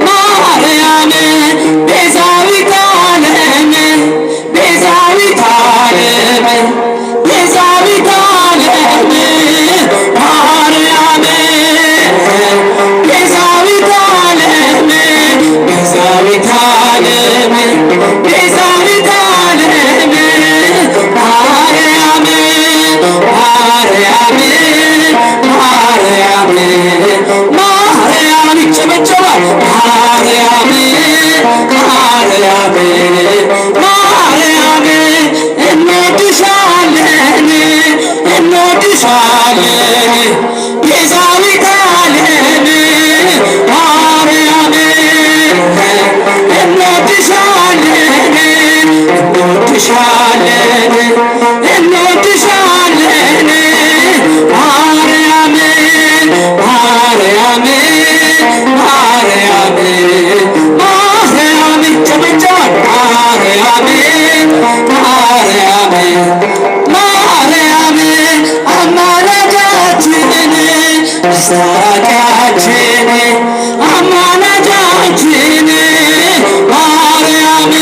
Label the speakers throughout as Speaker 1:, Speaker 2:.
Speaker 1: ማርያም ቤዛዊተ ዓለም ቤዛዊተ ዓለም ቤዛዊተ ዓለም ማርያም ቤዛዊተ ዓለም ቤዛዊተ ዓለም ቤዛዊተ ዓለም ማርያም ማርያም ማርያም ማርያም ይጨበጨባል። ማርያም ማርያም ማርያም እንወድሻለን እንወድሻለን ቤዛዊተ ዓለም ማርያም እንወድሻለን እንወድሻለን እንወድሻለን ማርያም ማርያም ማርያም ማርያም ይጨበጨባል። ማርያም ማርያም ማርያም አማላጃችን አስታራቂያችን አማላጃችን ማርያም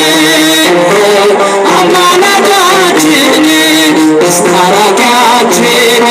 Speaker 1: አማላጃችን አስታራቂያችን